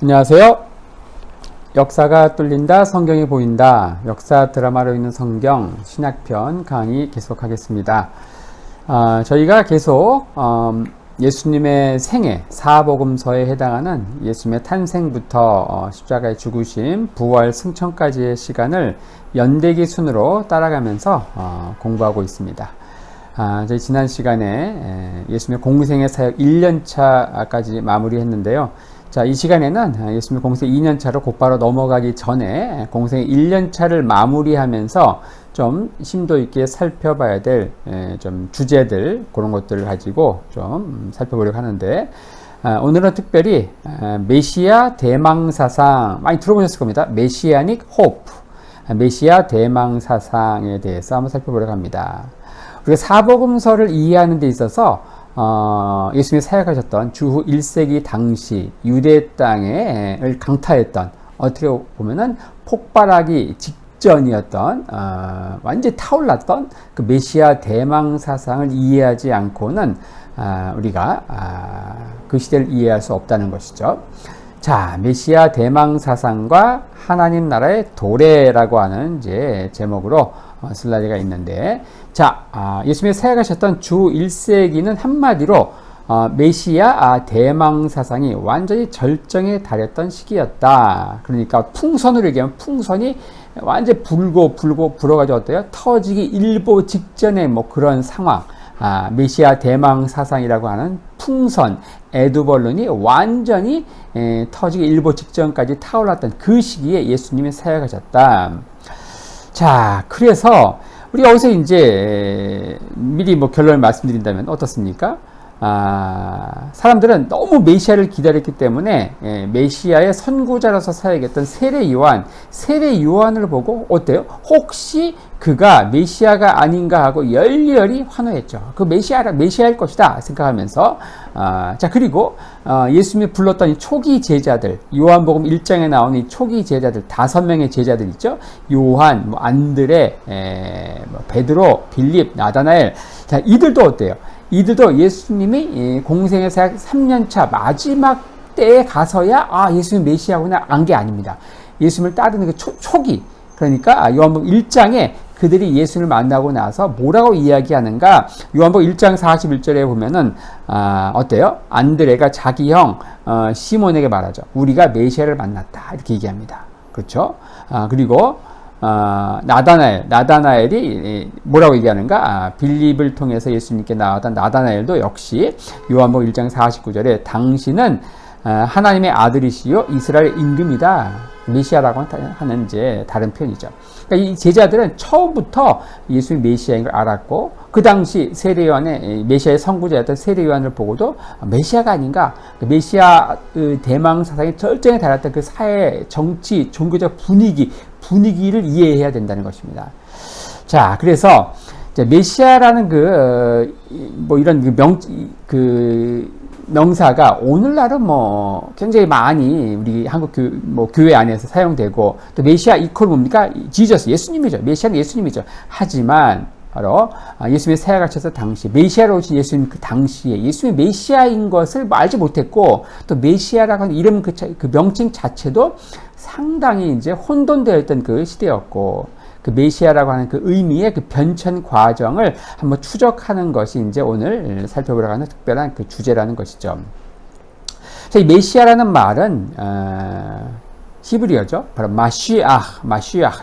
안녕하세요. 역사가 뚫린다, 성경이 보인다. 역사 드라마로 있는 성경 신약편 강의 계속하겠습니다. 저희가 계속 예수님의 생애, 사복음서에 해당하는 예수님의 탄생부터 십자가의 죽으심, 부활, 승천까지의 시간을 연대기 순으로 따라가면서 공부하고 있습니다. 저희 지난 시간에 예수님의 공생의 사역 1년차까지 마무리했는데요. 자, 이 시간에는 예수님의 공생 2년차로 곧바로 넘어가기 전에 공생 1년차를 마무리하면서 좀 심도 있게 살펴봐야 될 좀 주제들, 그런 것들을 가지고 좀 살펴보려고 하는데, 오늘은 특별히 메시아 대망사상, 많이 들어보셨을 겁니다. 메시아닉 호프, 메시아 대망사상에 대해서 한번 살펴보려고 합니다. 우리가 사복음서를 이해하는 데 있어서 예수님이 사역하셨던 주후 1세기 당시 유대 땅을 강타했던, 어떻게 보면은 폭발하기 직전이었던 완전히 타올랐던 그 메시아 대망 사상을 이해하지 않고는 우리가 그 시대를 이해할 수 없다는 것이죠. 자, 메시아 대망 사상과 하나님 나라의 도래라고 하는 이제 제목으로 슬라이드가 있는데, 자, 예수님이 사역하셨던 주 1세기는 한마디로 메시아 대망 사상이 완전히 절정에 달했던 시기였다. 그러니까 풍선으로 얘기하면 풍선이 완전히 불어가지고 어때요? 터지기 일보 직전의 뭐 그런 상황. 메시아 대망 사상이라고 하는 풍선, 에드벌룬이 완전히 터지기 일보 직전까지 타올랐던 그 시기에 예수님이 사역하셨다. 자, 그래서 우리 여기서 이제 미리 뭐 결론을 말씀드린다면 어떻습니까? 사람들은 너무 메시아를 기다렸기 때문에 메시아의 선구자로서 사역했던 세례 요한을 보고 어때요? 혹시 그가 메시아가 아닌가 하고 열렬히 환호했죠. 그 메시아일 것이다 생각하면서, 자, 그리고 예수님이 불렀던 이 초기 제자들, 요한복음 1장에 나오는 이 초기 제자들 5명의 제자들 있죠. 요한, 안드레, 베드로, 빌립, 나다나엘. 자, 이들도 어때요? 이들도 예수님이 공생의 사역 3년차 마지막 때에 가서야 예수님 메시아구나 안 게 아닙니다. 예수님을 따르는 그 초기, 그러니까 요한복음 1장에 그들이 예수를 만나고 나서 뭐라고 이야기하는가? 요한복음 1장 41절에 보면은 어때요? 안드레가 자기 형 시몬에게 말하죠. 우리가 메시아를 만났다, 이렇게 얘기합니다. 그렇죠? 그리고 나다나엘이 뭐라고 얘기하는가? 빌립을 통해서 예수님께 나왔던 나다나엘도 역시 요한복음 1장 49절에 당신은 하나님의 아들이시요 이스라엘 임금이다. 메시아라고 하는 이제 다른 표현이죠. 그러니까 이 제자들은 처음부터 예수님이 메시아인 걸 알았고, 그 당시 세례요한의 메시아의 선구자였던 세례요한을 보고도 메시아가 아닌가, 메시아 대망 사상이 절정에 달했던 그 사회, 정치, 종교적 분위기를 이해해야 된다는 것입니다. 자, 그래서 메시아라는 명사가 오늘날은 뭐 굉장히 많이 우리 한국 교회 안에서 사용되고, 또 메시아 이퀄 뭡니까? 지저스, 예수님이죠. 메시아는 예수님이죠. 하지만 바로 예수님이 사역하셔서 당시 메시아로 오신 예수님 그 당시에 예수님이 메시아인 것을 알지 못했고, 또 메시아라고 하는 이름 그 명칭 자체도 상당히 이제 혼돈되어 있던 그 시대였고, 그 메시아라고 하는 그 의미의 그 변천 과정을 한번 추적하는 것이 이제 오늘 살펴보려고 하는 특별한 그 주제라는 것이죠. 자, 이 메시아라는 말은 히브리어죠. 바로 마시아.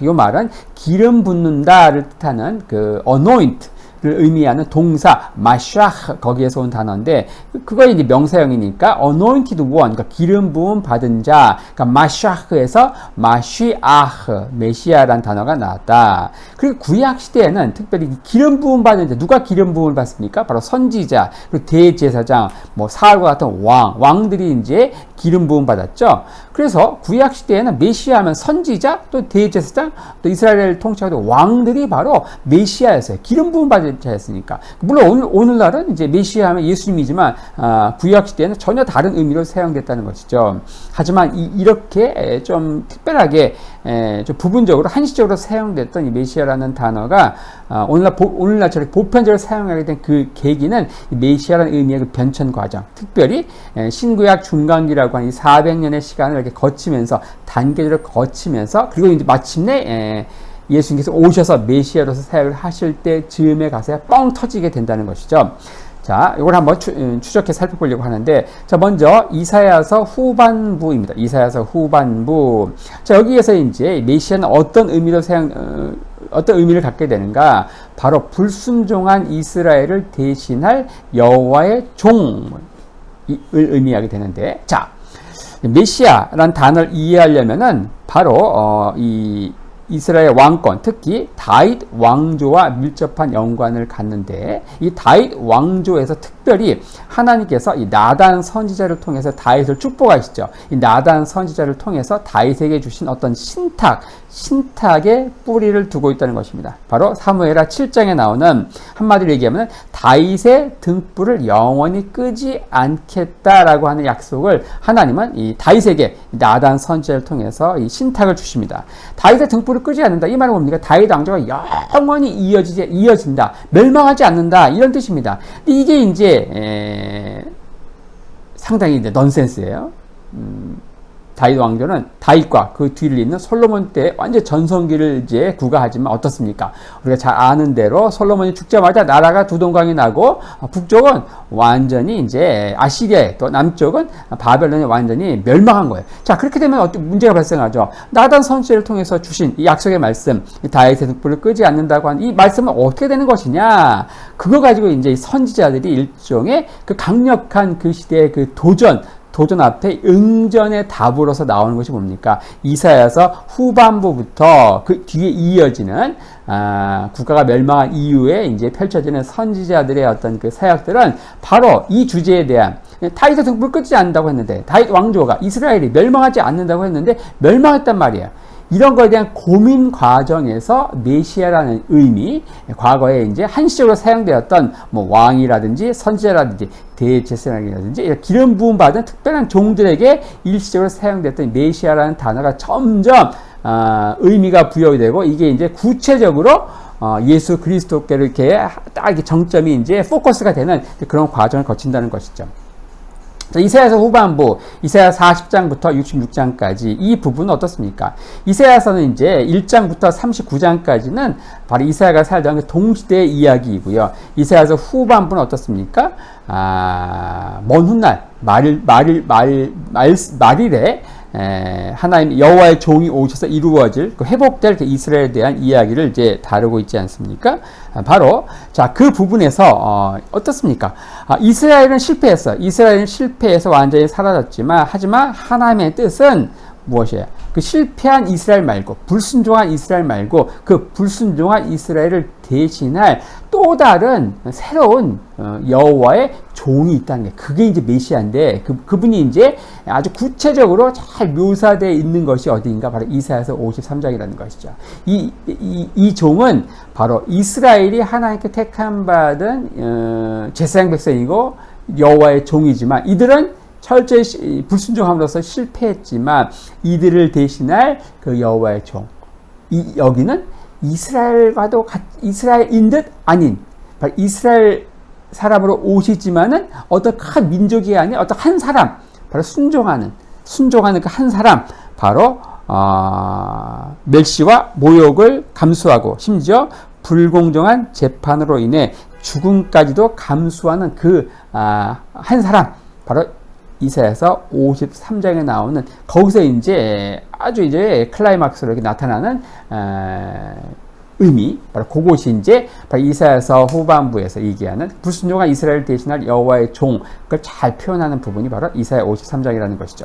이 말은 기름 붓는다를 뜻하는 그 anoint 를 의미하는 동사 마샤, 거기에서 온 단어인데, 그거 이제 명사형이니까 anointed one, 그러니까 기름 부음 받은 자, 그러니까 마샤흐에서 마시아흐, 메시아라는 단어가 나왔다. 그리고 구약 시대에는 특별히 기름 부음 받은 자, 누가 기름 부음을 받습니까? 바로 선지자, 그리고 대제사장, 뭐 사울과 같은 왕들이 이제 기름 부음 받았죠. 그래서 구약 시대에는 메시아 하면 선지자, 또 대제사장, 또 이스라엘을 통치하는 왕들이 바로 메시아였어요. 기름 부음 받은 자였으니까. 물론 오늘날은 이제 메시아 하면 예수님이지만 구약 시대에는 전혀 다른 의미로 사용됐다는 것이죠. 하지만 이렇게 좀 특별하게 좀 부분적으로 한시적으로 사용됐던 이 메시아라는 단어가 오늘날처럼 보편적으로 사용하게 된 그 계기는 메시아라는 의미의 그 변천 과정, 특별히 신구약 중간기라고 하는 이 400년의 시간을 이렇게 거치면서 단계적으로 거치면서 그리고 이제 마침내 예수님께서 오셔서 메시아로서 사역을 하실 때 즈음에 가서야 뻥 터지게 된다는 것이죠. 자, 이걸 한번 추적해 살펴보려고 하는데, 자, 먼저 이사야서 후반부입니다. 이사야서 후반부. 자, 여기에서 이제 메시아는 어떤 의미를 갖게 되는가? 바로 불순종한 이스라엘을 대신할 여호와의 종을 의미하게 되는데, 자, 메시아라는 단어를 이해하려면은 바로 이 이스라엘 왕권, 특히 다윗 왕조와 밀접한 연관을 갖는데, 이 다윗 왕조에서 특별히 하나님께서 이 나단 선지자를 통해서 다윗을 축복하시죠. 이 나단 선지자를 통해서 다윗에게 주신 어떤 신탁의 뿌리를 두고 있다는 것입니다. 바로 사무엘하 7장에 나오는, 한마디로 얘기하면 다윗의 등불을 영원히 끄지 않겠다라고 하는 약속을 하나님은 이 다윗에게 나단 선지자를 통해서 이 신탁을 주십니다. 다윗의 등불을 끄지 않는다. 이 말은 뭡니까? 다윗 왕조가 영원히 이어진다. 멸망하지 않는다. 이런 뜻입니다. 이게 이제 상당히 이제 넌센스예요. 다윗 왕조는 다윗과 그 뒤를 잇는 솔로몬 때 완전 전성기를 이제 구가하지만 어떻습니까? 우리가 잘 아는 대로 솔로몬이 죽자마자 나라가 두 동강이 나고 북쪽은 완전히 이제 아시리아에, 또 남쪽은 바벨론이 완전히 멸망한 거예요. 자, 그렇게 되면 어떤 문제가 발생하죠. 나단 선지자를 통해서 주신 이 약속의 말씀, 이 다윗의 등불을 끄지 않는다고 하는 이 말씀은 어떻게 되는 것이냐? 그거 가지고 이제 이 선지자들이 일종의 그 강력한 그 시대의 그 도전 앞에 응전의 답으로서 나오는 것이 뭡니까? 이사야서 후반부부터 그 뒤에 이어지는 국가가 멸망한 이후에 이제 펼쳐지는 선지자들의 어떤 그 사역들은 바로 이 주제에 대한, 다윗의 등불을 끄지 않는다고 했는데, 다윗 왕조가 이스라엘이 멸망하지 않는다고 했는데 멸망했단 말이에요. 이런 거에 대한 고민 과정에서 메시아라는 의미, 과거에 이제 한시적으로 사용되었던 뭐 왕이라든지 선지자라든지 대제사장이라든지 이런 기름 부음 받은 특별한 종들에게 일시적으로 사용됐던 메시아라는 단어가 점점 의미가 부여되고, 이게 이제 구체적으로 예수 그리스도께로 이렇게 딱 이렇게 정점이 이제 포커스가 되는 그런 과정을 거친다는 것이죠. 이사야서 후반부, 이사야 40장부터 66장까지 이 부분은 어떻습니까? 이사야서는 이제 1장부터 39장까지는 바로 이사야가 살던 그 동시대의 이야기이고요. 이사야서 후반부는 어떻습니까? 먼 훗날 말일에 하나님 여호와의 종이 오셔서 이루어질 그 회복될 그 이스라엘에 대한 이야기를 이제 다루고 있지 않습니까? 바로 자, 그 부분에서 어떻습니까? 이스라엘은 실패해서 완전히 사라졌지만, 하지만 하나님의 뜻은 무엇이에요? 그 실패한 이스라엘 말고, 불순종한 이스라엘 말고, 그 불순종한 이스라엘을 대신할 또 다른 새로운 여호와의 종이 있다는 게, 그게 이제 메시아인데, 그분이 이제 아주 구체적으로 잘 묘사되어 있는 것이 어디인가? 바로 이사야서 53장이라는 것이죠. 이 종은 바로 이스라엘이 하나님께 택함 받은 제사장 백성이고 여호와의 종이지만, 이들은 철저히 불순종함으로써 실패했지만 이들을 대신할 그 여호와의 종, 여기는 이스라엘인 듯 아닌, 바로 이스라엘 사람으로 오시지만은 어떤 큰 민족이 아닌 어떤 한 사람, 바로 순종하는 그 한 사람, 바로 멸시와 모욕을 감수하고 심지어 불공정한 재판으로 인해 죽음까지도 감수하는 그 한 사람, 바로 이사야서 53장에 나오는, 거기서 이제 아주 이제 클라이막스로 이렇게 나타나는 의미, 바로 그것이 이제 바로 이사야서 후반부에서 얘기하는 불순종한 이스라엘을 대신할 여호와의 종, 그걸 잘 표현하는 부분이 바로 이사야 53장이라는 것이죠.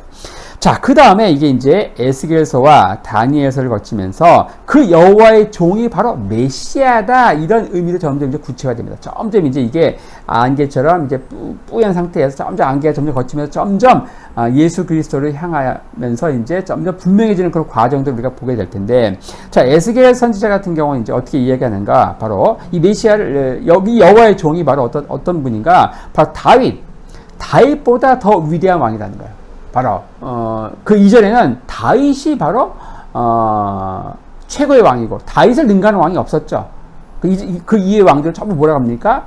자, 그 다음에 이게 이제 에스겔서와 다니엘서를 거치면서 그 여호와의 종이 바로 메시아다, 이런 의미로 점점 이제 구체가 됩니다. 점점 이제 이게 안개처럼 이제 뿌연 상태에서 점점 안개가 점점 거치면서 점점 예수 그리스도를 향하면서 이제 점점 분명해지는 그런 과정들을 우리가 보게 될 텐데, 자, 에스겔 선지자 같은 경우는 이제 어떻게 이야기하는가? 바로 이 메시아를, 여기 여호와의 종이 바로 어떤 분인가? 바로 다윗보다 더 위대한 왕이라는 거예요. 바로 그 이전에는 다윗이 바로 최고의 왕이고, 다윗을 능가하는 왕이 없었죠. 그 이후의 왕들은 전부 뭐라고 합니까?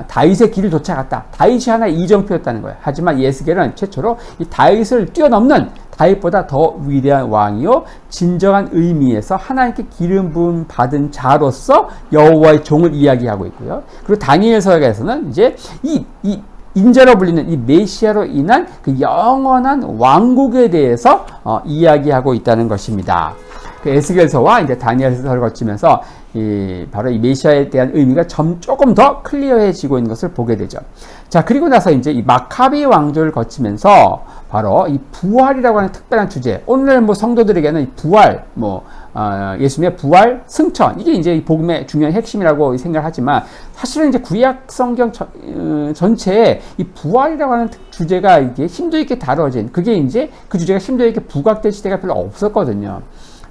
다윗의 길을 쫓아갔다. 다윗이 하나의 이정표였다는 거예요. 하지만 예스겔은 최초로 이 다윗을 뛰어넘는, 다윗보다 더 위대한 왕이요, 진정한 의미에서 하나님께 기름 부음 받은 자로서 여호와의 종을 이야기하고 있고요. 그리고 다니엘 서약에서는 이제 이 인자로 불리는 이 메시아로 인한 그 영원한 왕국에 대해서 이야기하고 있다는 것입니다. 그 에스겔서와 이제 다니엘서를 거치면서 바로 이 메시아에 대한 의미가 조금 더 클리어해지고 있는 것을 보게 되죠. 자, 그리고 나서 이제 이 마카비 왕조를 거치면서 바로 이 부활이라고 하는 특별한 주제, 오늘 뭐 성도들에게는 부활, 예수님의 부활, 승천, 이게 이제 이 복음의 중요한 핵심이라고 생각하지만, 사실은 이제 구약 성경 전체에 이 부활이라고 하는 주제가 이게 심도 있게 다뤄진, 그게 이제 그 주제가 심도 있게 부각될 시대가 별로 없었거든요.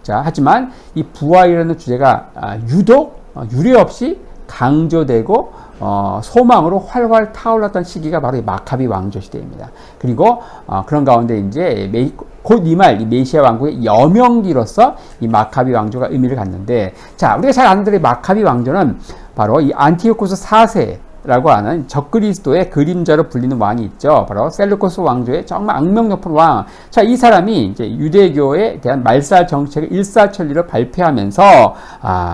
자, 하지만 이 부활이라는 주제가 유독 유례 없이 강조되고 소망으로 활활 타올랐던 시기가 바로 이 마카비 왕조 시대입니다. 그리고 그런 가운데 이제 곧 이말 이 메시아 왕국의 여명기로서 이 마카비 왕조가 의미를 갖는데, 자, 우리가 잘 아는 대로 마카비 왕조는 바로 이 안티오코스 4세라고 하는 적그리스도의 그림자로 불리는 왕이 있죠. 바로 셀루코스 왕조의 정말 악명 높은 왕. 자, 이 사람이 이제 유대교에 대한 말살 정책을 일사천리로 발표하면서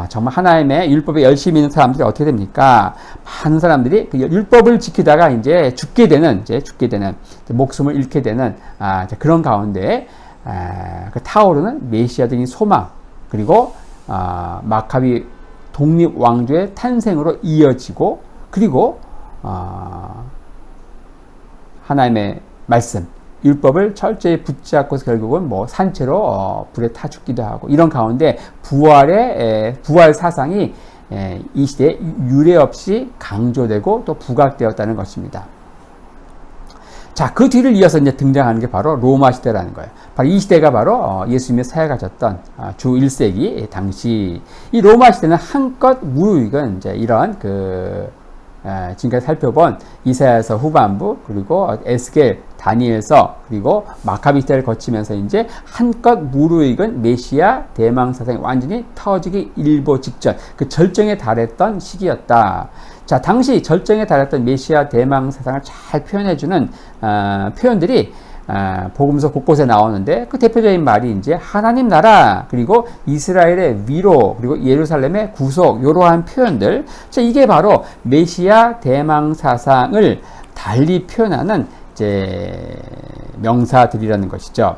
정말 하나님의 율법에 열심히 있는 사람들이 어떻게 됩니까? 많은 사람들이 그 율법을 지키다가 이제 죽게 되는 목숨을 잃게 되는 그런 가운데 그 타오르는 메시아적인 소망, 그리고 마카비 독립 왕조의 탄생으로 이어지고, 그리고 하나님의 말씀, 율법을 철저히 붙잡고서 결국은 뭐 산채로 불에 타 죽기도 하고, 이런 가운데 부활 사상이 이 시대에 유례 없이 강조되고 또 부각되었다는 것입니다. 자, 그 뒤를 이어서 이제 등장하는 게 바로 로마 시대라는 거예요. 바로 이 시대가 바로 예수님의 사역하셨던 주 1세기 당시, 이 로마 시대는 한껏 무르익은 이제 이런 지금까지 살펴본 이사야서 후반부, 그리고 에스겔, 다니엘서, 그리고 마카비 시대를 거치면서 이제 한껏 무르익은 메시아 대망 사상이 완전히 터지기 일보 직전, 그 절정에 달했던 시기였다. 자, 당시 절정에 달했던 메시아 대망 사상을 잘 표현해주는 표현들이 복음서 곳곳에 나오는데, 그 대표적인 말이 이제 하나님 나라, 그리고 이스라엘의 위로, 그리고 예루살렘의 구속, 이러한 표현들. 자, 이게 바로 메시아 대망 사상을 달리 표현하는 이제 명사들이라는 것이죠.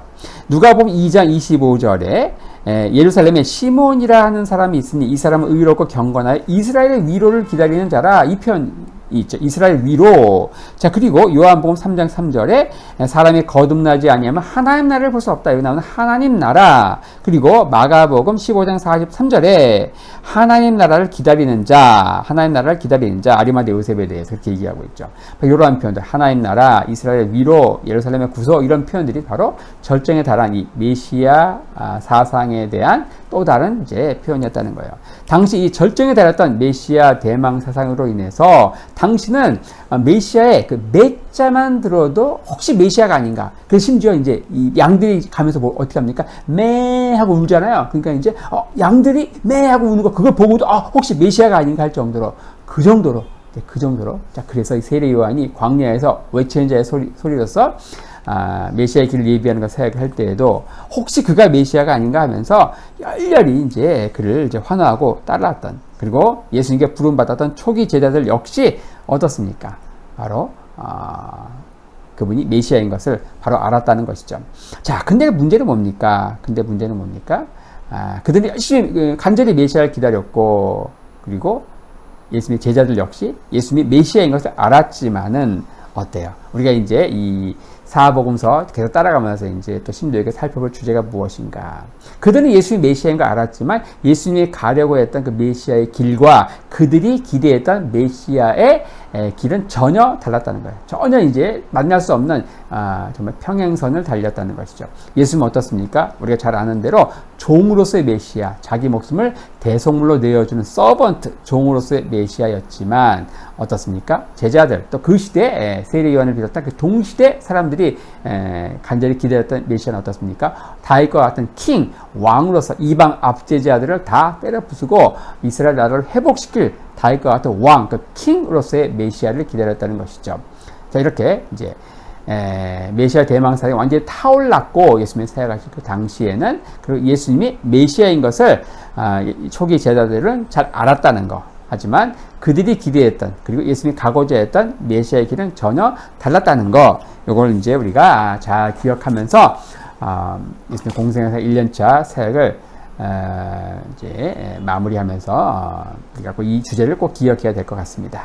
누가복음 2장 25절에 예루살렘에 시몬이라 하는 사람이 있으니 이 사람은 의롭고 경건하여 이스라엘의 위로를 기다리는 자라, 이 표현이 있죠. 이스라엘 위로. 자, 그리고 요한복음 3장 3절에 사람이 거듭나지 아니하면 하나님 나라를 볼 수 없다. 여기 나오는 하나님 나라. 그리고 마가복음 15장 43절에 하나님 나라를 기다리는 자, 아리마대 요셉에 대해서 그렇게 얘기하고 있죠. 이러한 표현들, 하나님 나라, 이스라엘 위로, 예루살렘의 구속, 이런 표현들이 바로 절정에 달한 이 메시아 사상에 대한 또 다른 이제 표현이었다는 거예요. 당시 이 절정에 달했던 메시아 대망 사상으로 인해서 당시는 메시아의 그 매자만 들어도 혹시 메시아가 아닌가. 그래서 심지어 이제 이 양들이 가면서 뭐 어떻게 합니까? 매 하고 울잖아요. 그러니까 이제 양들이 매 하고 우는 거, 그걸 보고도 혹시 메시아가 아닌가 할 정도로, 그 정도로. 자, 그래서 이 세례 요한이 광야에서 외치는 자의 소리로서 메시아의 길을 예비하는 것 사역을 할 때에도 혹시 그가 메시아가 아닌가 하면서 열렬히 이제 그를 이제 환호하고 따라왔던, 그리고 예수님께 부름받았던 초기 제자들 역시 어떻습니까? 바로 그분이 메시아인 것을 바로 알았다는 것이죠. 자, 근데 문제는 뭡니까? 그들이 열심히 간절히 메시아를 기다렸고, 그리고 예수님의 제자들 역시 예수님이 메시아인 것을 알았지만은 어때요? 우리가 이제 이 사복음서 계속 따라가면서 이제 또 심도에게 살펴볼 주제가 무엇인가. 그들은 예수님이 메시아인 걸 알았지만 예수님이 가려고 했던 그 메시아의 길과 그들이 기대했던 메시아의 길은 전혀 달랐다는 거예요. 전혀 이제 만날 수 없는 정말 평행선을 달렸다는 것이죠. 예수님은 어떻습니까? 우리가 잘 아는 대로 종으로서의 메시아, 자기 목숨을 대속물로 내어주는 서번트, 종으로서의 메시아였지만 어떻습니까? 제자들, 또 그 시대에 세례 요한을 비롯한 그 동시대 사람들이 간절히 기대했던 메시아는 어떻습니까? 다윗과 같은 킹, 왕으로서 이방 압제자들을 다 때려 부수고 이스라엘 나라를 회복시킬 다윗과 같은 왕, 그 킹으로서의 메시아를 기다렸다는 것이죠. 자, 이렇게 이제 메시아 대망사에 완전히 타올랐고 예수님이 사역하실 그 당시에는 그리고 예수님이 메시아인 것을 초기 제자들은 잘 알았다는 거. 하지만 그들이 기대했던 그리고 예수님이 가고자 했던 메시아의 길은 전혀 달랐다는 거. 요걸 이제 우리가 잘 기억하면서 예수님 공생애사 1년차 사역을 이제 마무리하면서 우리가 이 주제를 꼭 기억해야 될 것 같습니다.